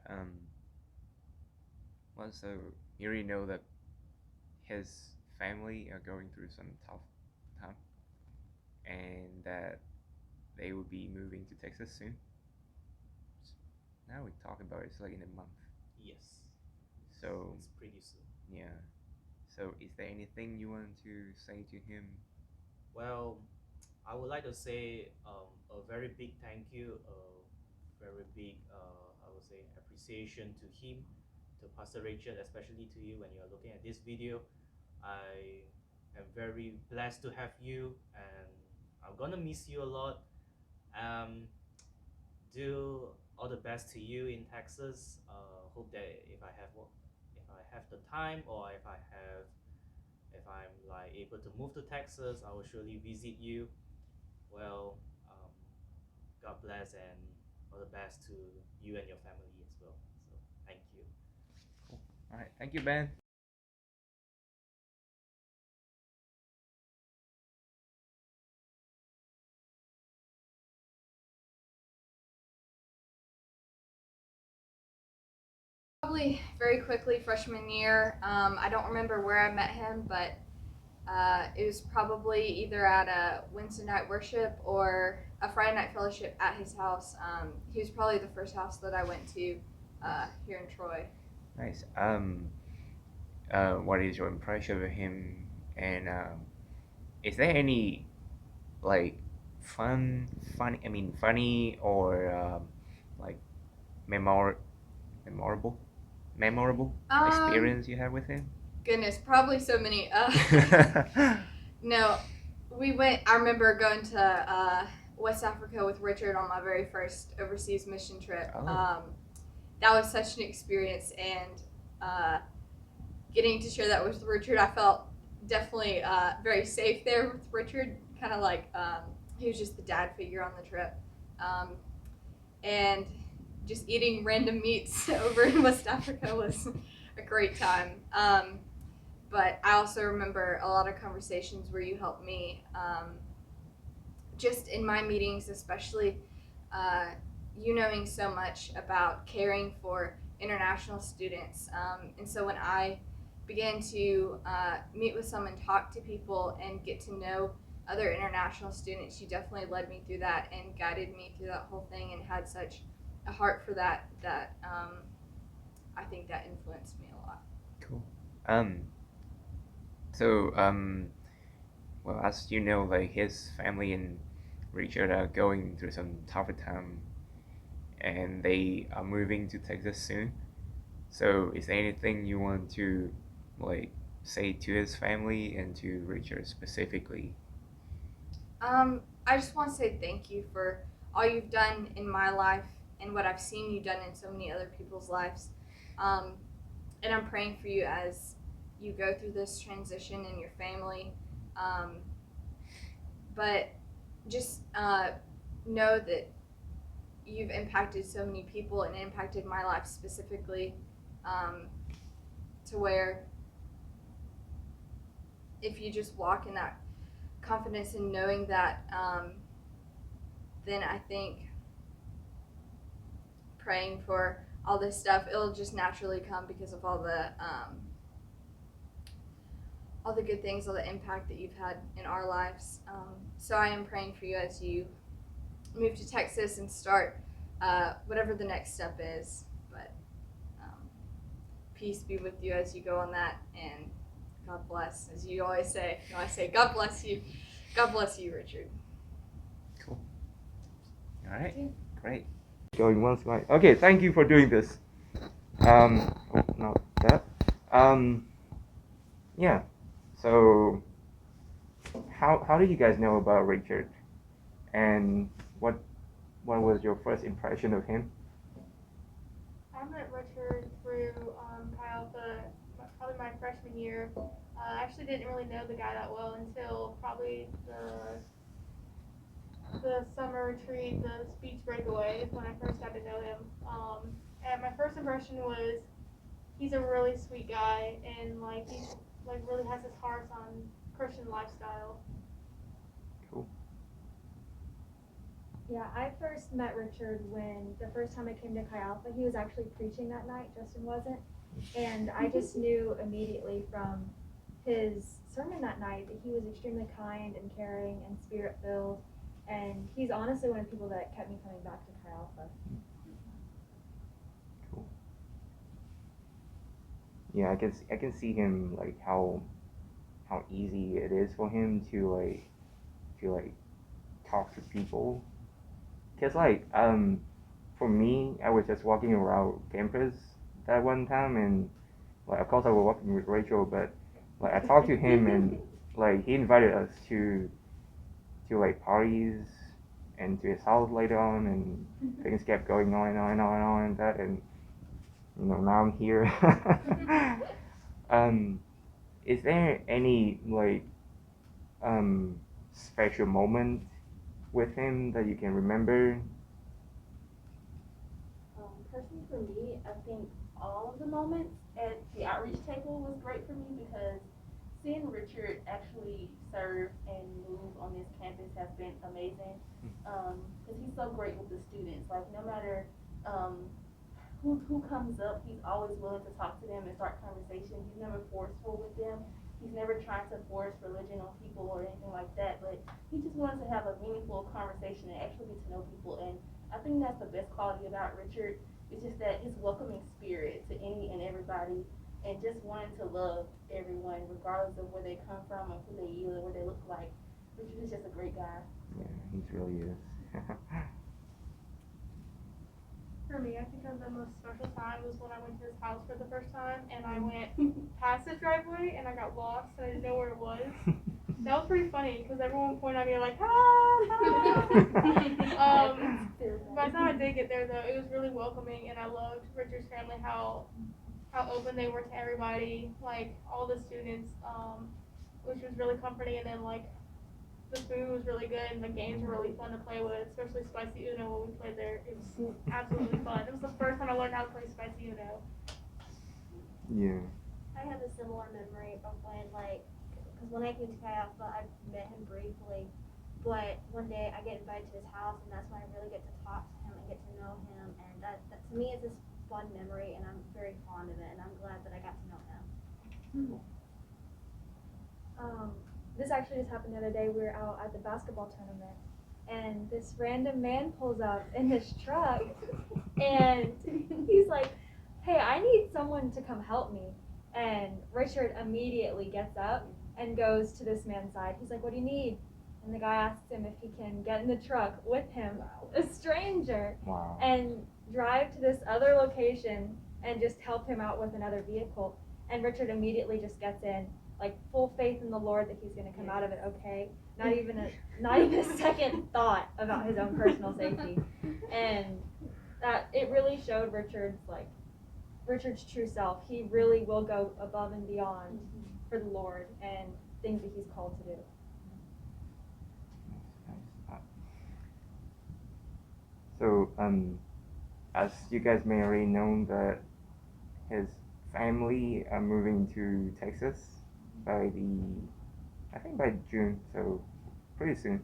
Speaker 2: Um. Well, so you already know that his family are going through some tough time, and that they will be moving to Texas soon. Now we talk about it, it's like in a month.
Speaker 11: yes,
Speaker 2: So
Speaker 11: it's pretty soon.
Speaker 2: yeah. So is there anything you want to say to him?
Speaker 11: Well, I would like to say a very big thank you, a very big, I would say, appreciation to him, to Pastor Richard, especially to you when you are looking at this video. I am very blessed to have you, and I'm gonna miss you a lot. Um, do all the best to you in Texas. Hope that if I have the time, or if I'm like able to move to Texas, I will surely visit you. Well, God bless, and all the best to you and your family as well. So thank you.
Speaker 2: Cool. All right. Thank you, Ben.
Speaker 12: Probably very quickly freshman year. I don't remember where I met him, but it was probably either at a Wednesday night worship or a Friday night fellowship at his house. He was probably the first house that I went to here in Troy.
Speaker 2: Nice. What is your impression of him? And is there any like funny or like memor memorable experience you had with him?
Speaker 12: Goodness, probably so many. No, I remember going to West Africa with Richard on my very first overseas mission trip.
Speaker 2: Oh.
Speaker 12: That was such an experience, and getting to share that with Richard, I felt definitely very safe there with Richard. Kind of like he was just the dad figure on the trip, and just eating random meats over in West Africa was a great time. But I also remember a lot of conversations where you helped me, just in my meetings, especially you knowing so much about caring for international students. And so when I began to meet with some and talk to people and get to know other international students, you definitely led me through that and guided me through that whole thing, and had such a heart for that I think that influenced me a lot.
Speaker 2: Cool. So well, as you know, like his family and Richard are going through some tougher time, and they are moving to Texas soon. So is there anything you want to like say to his family and to Richard specifically?
Speaker 12: I just want to say thank you for all you've done in my life and what I've seen you done in so many other people's lives. And I'm praying for you as you go through this transition in your family. But just know that you've impacted so many people and impacted my life specifically, to where if you just walk in that confidence and knowing that, then I think praying for all this stuff, it'll just naturally come because of all the good things, all the impact that you've had in our lives. So I am praying for you as you move to Texas and start whatever the next step is. But peace be with you as you go on that, and God bless, as you always say. I say, God bless you. God bless you, Richard.
Speaker 2: All right, great. Going once, right? Okay, thank you for doing this. Oh, not that. Yeah. So, how did you guys know about Richard, and what was your first impression of him?
Speaker 3: I met Richard through Chi Alpha, probably my freshman year. I actually didn't really know the guy that well until probably the summer retreat, the speech breakaway, is when I first got to know him. And my first impression was he's a really sweet guy, and like he's like really has his heart on Christian lifestyle.
Speaker 2: Cool.
Speaker 13: Yeah, I first met Richard when the first time I came to Chi Alpha, he was actually preaching that night, Justin wasn't. And I just knew immediately from his sermon that night that he was extremely kind and caring and spirit filled. And he's honestly one of the people that kept me coming back to Chi Alpha.
Speaker 2: Cool. Yeah, I can see him like how easy it is for him to talk to people. Cause like for me, I was just walking around campus that one time, and like of course I was walking with Rachel, but like I talked to him, and like he invited us to like parties and to his house later on, and things kept going on and on and on and on and that, and now I'm here. Is there any like special moment with him that you can remember?
Speaker 4: Personally for me, I think all of the moments at the outreach table was great for me because seeing Richard actually serve and move on this campus has been amazing. Because he's so great with the students. Like no matter who comes up, he's always willing to talk to them and start conversation. He's never forceful with them. He's never trying to force religion on people or anything like that. But he just wants to have a meaningful conversation and actually get to know people. And I think that's the best quality about Richard. It's just that his welcoming spirit to any and everybody, and just wanting to love everyone regardless of where they come from or who they are or what they look like. Richard is just a great guy.
Speaker 2: Yeah, he really is.
Speaker 3: For me, I think the most special time was when I went to his house for the first time, and I went past his driveway, and I got lost, and I didn't know where it was. That was pretty funny, because everyone pointed at me like, ah! By the time I did get there, though, it was really welcoming, and I loved Richard's family, how open they were to everybody, like, all the students, which was really comforting, and then, like, the food was really good, and the games were really fun to play with, especially Spicy Uno when we played there. It was absolutely fun. It was the first time I learned how to play Spicy Uno.
Speaker 2: Yeah.
Speaker 14: I have a similar memory of when, because when I came to Chi Alpha, I met him briefly, but one day I get invited to his house, and that's when I really get to talk to him and get to know him, and that to me is this fun memory, and I'm very fond of it, and I'm glad that I got to know him.
Speaker 13: This actually just happened the other day. We were out at the basketball tournament, and this random man pulls up in his truck, and he's like, hey, I need someone to come help me. And Richard immediately gets up and goes to this man's side. He's like, what do you need? And the guy asks him if he can get in the truck with him, a stranger, and drive to this other location and just help him out with another vehicle. And Richard immediately just gets in, like full faith in the Lord that he's going to come out of it okay. Not even a second thought about his own personal safety. And that it really showed Richard's true self. He really will go above and beyond for the Lord and things that he's called to do.
Speaker 2: So, as you guys may already know, that his family are moving to Texas by by June, so pretty soon.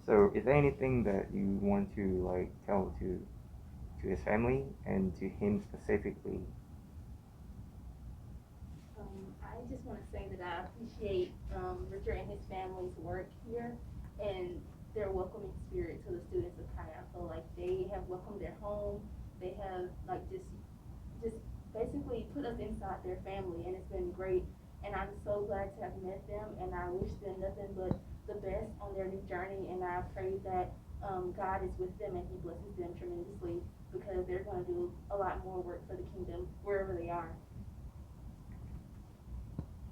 Speaker 2: So, is there anything that you want to tell to his family and to him specifically?
Speaker 4: I just want to say that I appreciate Richard and his family's work here, and
Speaker 15: their welcoming spirit to the students of Chi Alpha. Like they have welcomed their home. They have like just basically put us inside their family, and it's been great. And I'm so glad to have met them, and I wish them nothing but the best on their new journey. And I pray that God is with them and He blesses them tremendously because they're going to do a lot more work for the kingdom wherever they are.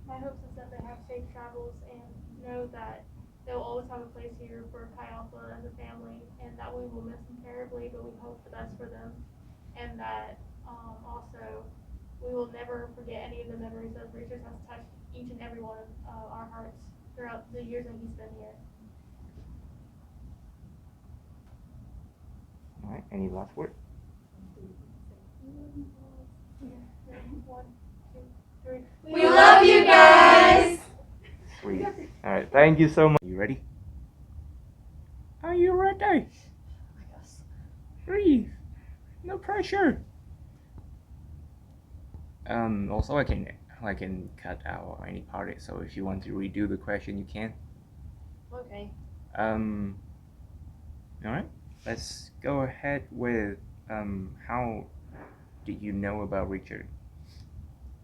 Speaker 3: My hopes is that they have safe travels and know that they'll always have a place here for Chi Alpha as a family, and that we will miss them terribly, but we hope the best for them, and that also we will never forget any of the memories that Richard has touched each and every one of our hearts throughout the years that he's been here.
Speaker 2: All right. Any last word?
Speaker 3: One, two, three.
Speaker 12: We love you guys!
Speaker 2: Sweet. All right. Thank you so much. You ready? Are you ready? Breathe. No pressure. Also, I can cut out any part. So if you want to redo the question, you can.
Speaker 16: Okay.
Speaker 2: All right. Let's go ahead with how did you know about Richard?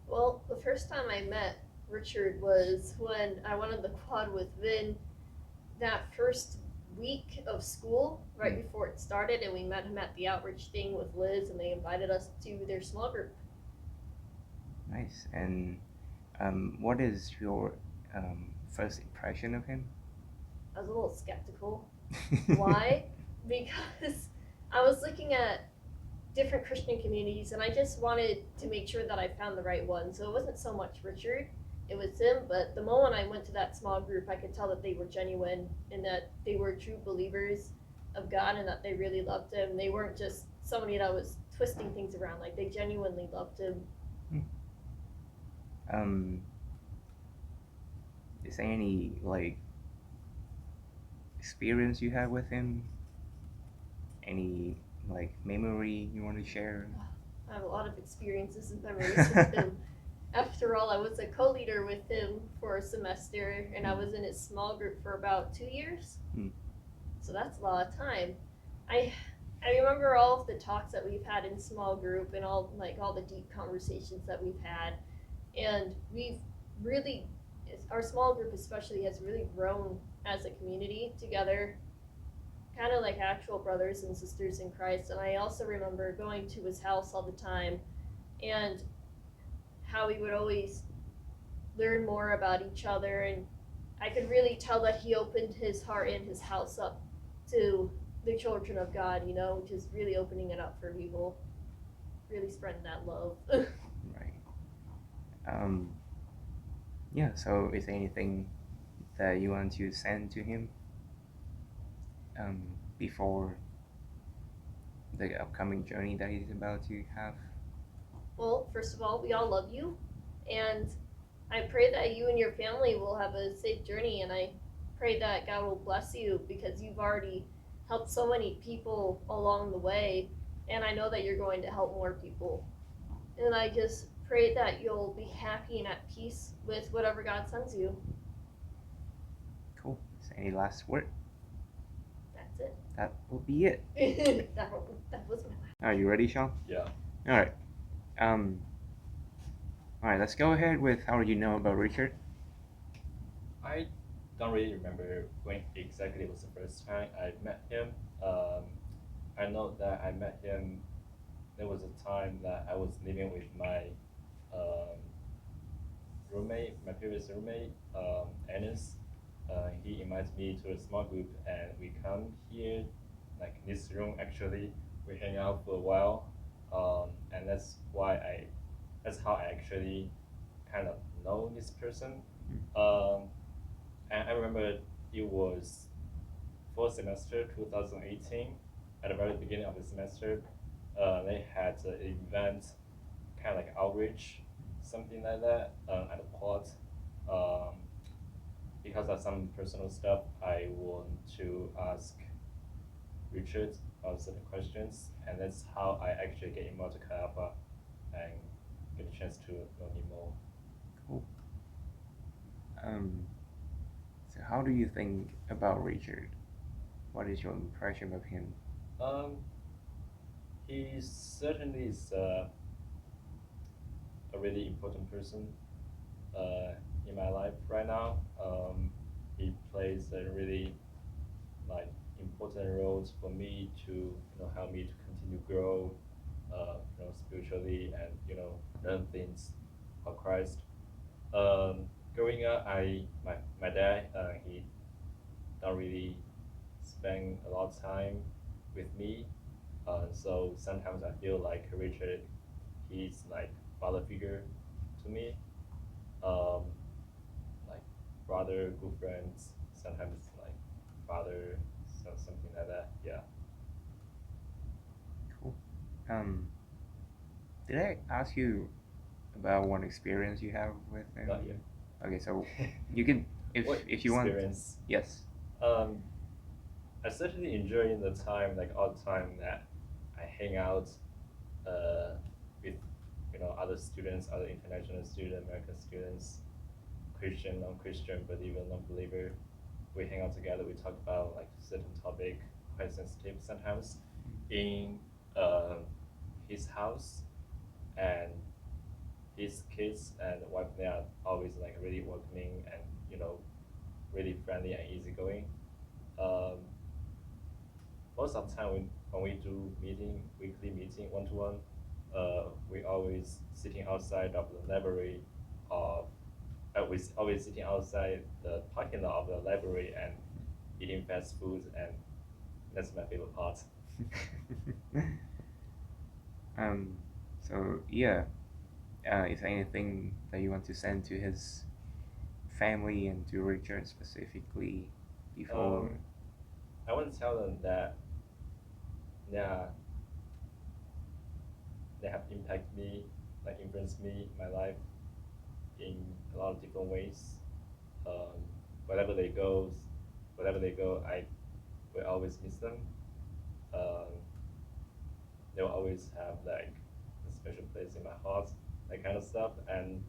Speaker 16: Well, the first time I met Richard was when I went on the quad with Vin that first week of school, right before it started, and we met him at the outreach thing with Liz, and they invited us to their small group.
Speaker 2: Nice. And what is your first impression of him?
Speaker 16: I was a little skeptical. Why? Because I was looking at different Christian communities, and I just wanted to make sure that I found the right one. So it wasn't so much Richard, it was him. But the moment I went to that small group, I could tell that they were genuine and that they were true believers of God and that they really loved him. They weren't just somebody that was twisting things around. Like, they genuinely loved him.
Speaker 2: Is there any like experience you had with him? Any like memory you want to share?
Speaker 16: I have a lot of experiences and memories with him. After all, I was a co-leader with him for a semester, and I was in his small group for about 2 years. So that's a lot of time. I remember all of the talks that we've had in small group and all the deep conversations that we've had, and we've really, our small group especially, has really grown as a community together, kind of like actual brothers and sisters in Christ. And I also remember going to his house all the time and how we would always learn more about each other, and I could really tell that he opened his heart and his house up to the children of God, just really opening it up for people, really spreading that love.
Speaker 2: Right. Yeah, so is there anything that you want to send to him before the upcoming journey that he's about to have?
Speaker 16: Well, first of all, we all love you, and I pray that you and your family will have a safe journey, and I pray that God will bless you because you've already helped so many people along the way, and I know that you're going to help more people. And I just pray that you'll be happy and at peace with whatever God sends you.
Speaker 2: Cool. Is there any last word?
Speaker 16: That's it.
Speaker 2: That will be it.
Speaker 16: that was my last.
Speaker 2: Are you ready, Sean?
Speaker 17: Yeah.
Speaker 2: All right. All right. Let's go ahead with how did you know about Richard?
Speaker 17: I don't really remember when exactly was the first time I met him. I know that I met him. There was a time that I was living with my roommate, my previous roommate, Ennis. He invited me to a small group, and we come here, like in this room. Actually, we hang out for a while, and that's how I actually kind of know this person. And I remember it was fall semester 2018. At the very beginning of the semester, they had an event, kind of like outreach, something like that, at the quad. Because of some personal stuff, I want to ask Richard certain questions, and that's how I actually get involved to Chi Alpha and get a chance to know him more.
Speaker 2: Cool. So how do you think about Richard? what is your impression of him?
Speaker 17: He certainly is a really important person in my life right now. He plays a really like important roles for me to help me to continue grow spiritually and learn things of Christ. Growing up, my dad he don't really spend a lot of time with me, so sometimes I feel like Richard he's like father figure to me, like brother, good friends. Sometimes it's like father, something like that. Yeah.
Speaker 2: Cool. Did I ask you about one experience you have with him?
Speaker 17: Not yet.
Speaker 2: Okay, so you can if you want.
Speaker 17: Experience?
Speaker 2: Yes.
Speaker 17: I certainly enjoy the time, like all the time that I hang out with other students, other international students, American students, Christian, non-Christian, but even non-believer. We hang out together. We talk about like certain topic, quite sensitive sometimes, in his house, and his kids and wife. They are always like really welcoming and really friendly and easygoing. Most of the time when we do weekly meeting, one-to-one, we always sitting outside of the library of we always sitting outside the parking lot of the library and eating fast food, and that's my favorite part.
Speaker 2: So yeah, is there anything that you want to send to his family and to Richard specifically before?
Speaker 17: I want to tell them that they have impacted me, like influenced me, my life in a lot of different ways. Wherever they go, I will always miss them. They will always have like a special place in my heart, that kind of stuff, and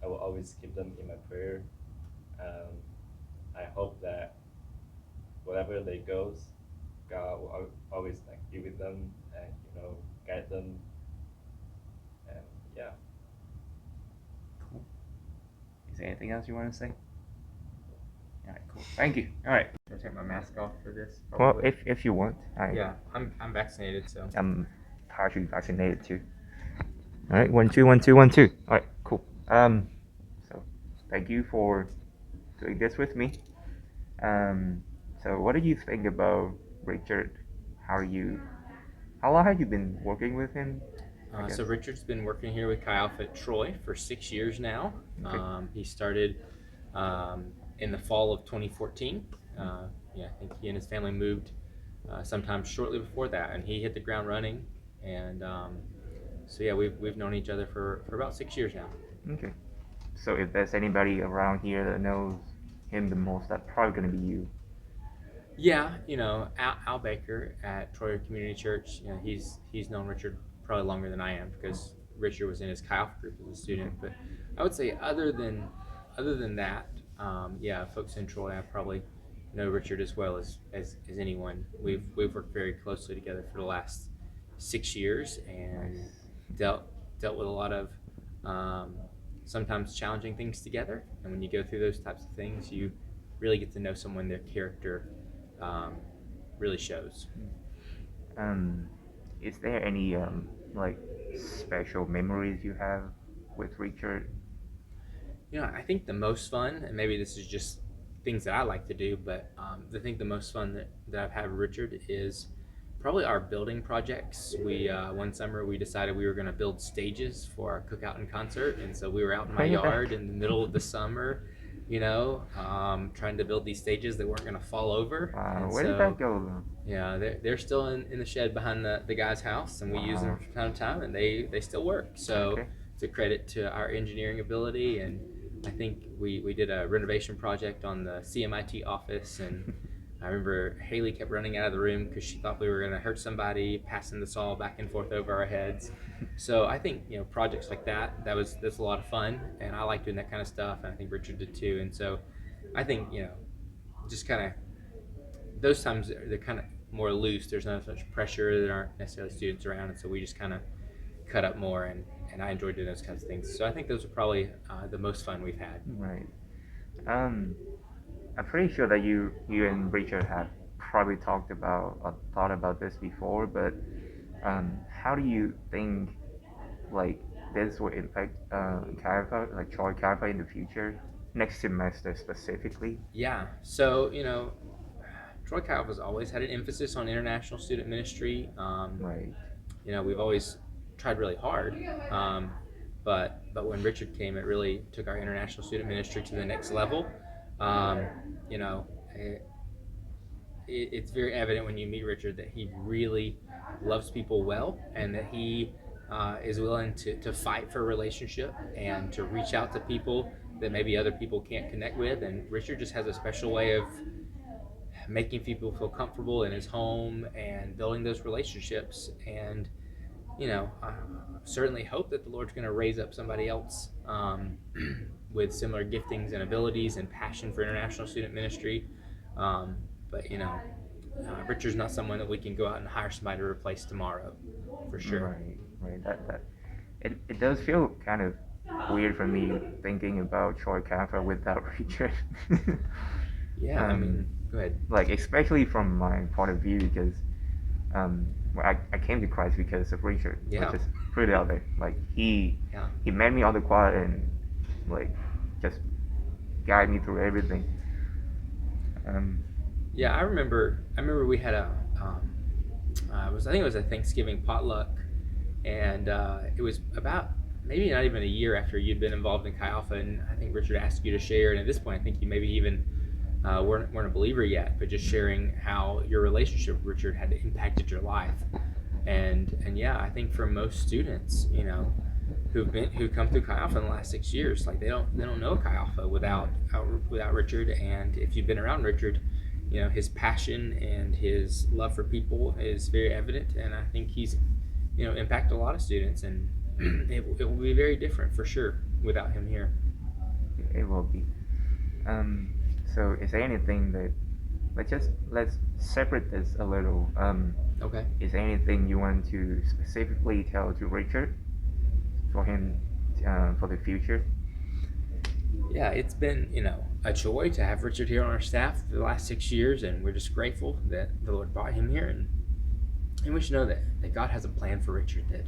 Speaker 17: I will always keep them in my prayer. I hope that wherever they go, God will always like be with them and guide them. And yeah.
Speaker 2: Cool. Is there anything else you want to say? All right, cool. Thank you. All right.
Speaker 5: Should I take my mask off for this?
Speaker 2: Well,
Speaker 5: Probably.
Speaker 2: if you want,
Speaker 5: Yeah, I'm vaccinated, so.
Speaker 2: I'm partially vaccinated too. All right, 1 2 1 2 1 2. All right, cool. So thank you for doing this with me. So what do you think about Richard? How long have you been working with him?
Speaker 5: So Richard's been working here with Chi Alpha at Troy for 6 years now.
Speaker 2: Okay.
Speaker 5: He started in the fall of 2014. I think he and his family moved sometime shortly before that, and he hit the ground running. And so yeah, we've known each other for about 6 years now.
Speaker 2: Okay. So if there's anybody around here that knows him the most, that's probably gonna be you.
Speaker 5: Yeah, Al Baker at Troy Community Church. He's known Richard probably longer than I am because Richard was in his Chi Alpha group as a student. But I would say other than that, folks in Troy, I probably know Richard as well as anyone. We've worked very closely together for the last 6 years and dealt with a lot of sometimes challenging things together. And when you go through those types of things, you really get to know someone, their character really shows.
Speaker 2: Is there any like special memories you have with Richard?
Speaker 5: I think the most fun, and maybe this is just things that I like to do, but I think the most fun that I've had with Richard is probably our building projects. We one summer we decided we were going to build stages for our cookout and concert, and so we were out in my yard in the middle of the summer, trying to build these stages that weren't going to fall over.
Speaker 2: Wow, where did that go then?
Speaker 5: Yeah, they're still in the shed behind the guy's house, and we use them from time to time, and they still work. So it's a credit to our engineering ability, and I think we did a renovation project on the CMIT office, and I remember Haley kept running out of the room because she thought we were going to hurt somebody, passing the saw back and forth over our heads. So I think projects like that's a lot of fun, and I like doing that kind of stuff, and I think Richard did too. And so I think just kind of
Speaker 18: those times they're kind of more loose. There's not as much pressure. There aren't necessarily students around, and so we just kind of cut up more. And I enjoyed doing those kinds of things. So I think those are probably the most fun we've had.
Speaker 2: Right. I'm pretty sure that you and Richard have probably talked about or thought about this before, but how do you think like this will impact Chi Alpha, like Troy Chi Alpha in the future, next semester specifically?
Speaker 18: Yeah. So Troy Chi Alpha has always had an emphasis on international student ministry.
Speaker 2: Right.
Speaker 18: We've always tried really hard, but when Richard came, it really took our international student ministry to the next level. It's very evident when you meet Richard that he really loves people well, and that he is willing to fight for a relationship and to reach out to people that maybe other people can't connect with. And Richard just has a special way of making people feel comfortable in his home and building those relationships. And I certainly hope that the Lord's going to raise up somebody else with similar giftings and abilities and passion for international student ministry. But Richard's not someone that we can go out and hire somebody to replace tomorrow, for sure.
Speaker 2: Right. It does feel kind of weird for me thinking about Troy Chi Alpha without Richard.
Speaker 18: Yeah, go ahead.
Speaker 2: Like, especially from my point of view, because I came to Christ because of Richard.
Speaker 18: Yeah.
Speaker 2: Let's just put it out there. Like, he met me on the quad and like just guided me through everything.
Speaker 18: Yeah, I remember we had I think it was a Thanksgiving potluck, and it was about maybe not even a year after you'd been involved in Chi Alpha, and I think Richard asked you to share, and at this point I think you maybe even weren't a believer yet, but just sharing how your relationship with Richard had impacted your life. And yeah, I think for most students, who come through Chi Alpha in the last 6 years, like they don't know Chi Alpha without Richard. And if you've been around Richard, his passion and his love for people is very evident, and I think he's impacted a lot of students, and it will be very different for sure without him here.
Speaker 2: It will be. So is there anything that let's separate this a little.
Speaker 18: Okay.
Speaker 2: Is there anything you want to specifically tell to Richard for him for the future?
Speaker 18: Yeah, it's been a joy to have Richard here on our staff for the last 6 years, and we're just grateful that the Lord brought him here, and we should know that God has a plan for Richard, that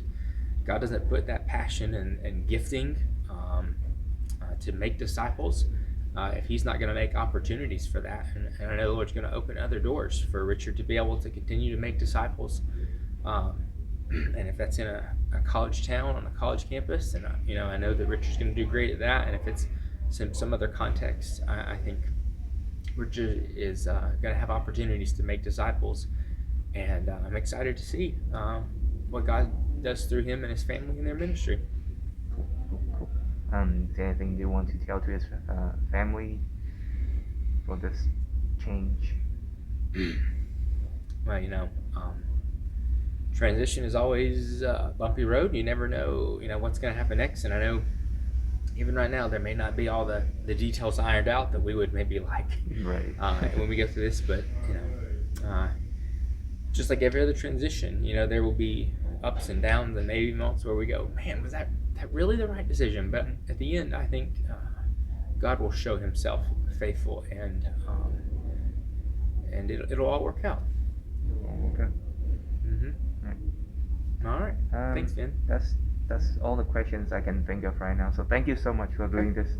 Speaker 18: God doesn't put that passion and gifting to make disciples if he's not going to make opportunities for that. And I know the Lord's going to open other doors for Richard to be able to continue to make disciples. And if that's in a college town, on a college campus, and I know that Richard's going to do great at that. And if it's some other context, I think Richard is going to have opportunities to make disciples. And I'm excited to see what God does through him and his family and their ministry.
Speaker 2: Is there anything you want to tell to his family for this change?
Speaker 18: Well, transition is always a bumpy road. You never know, what's going to happen next. And I know even right now there may not be all the details ironed out that we would maybe like
Speaker 2: right.
Speaker 18: When we go through this. But, just like every other transition, there will be ups and downs and maybe moments where we go, man, was that really the right decision? But at the end, I think God will show himself faithful, and it'll all work out.
Speaker 2: Okay.
Speaker 18: All right. Thanks, Ben.
Speaker 2: That's all the questions I can think of right now. So thank you so much for doing this.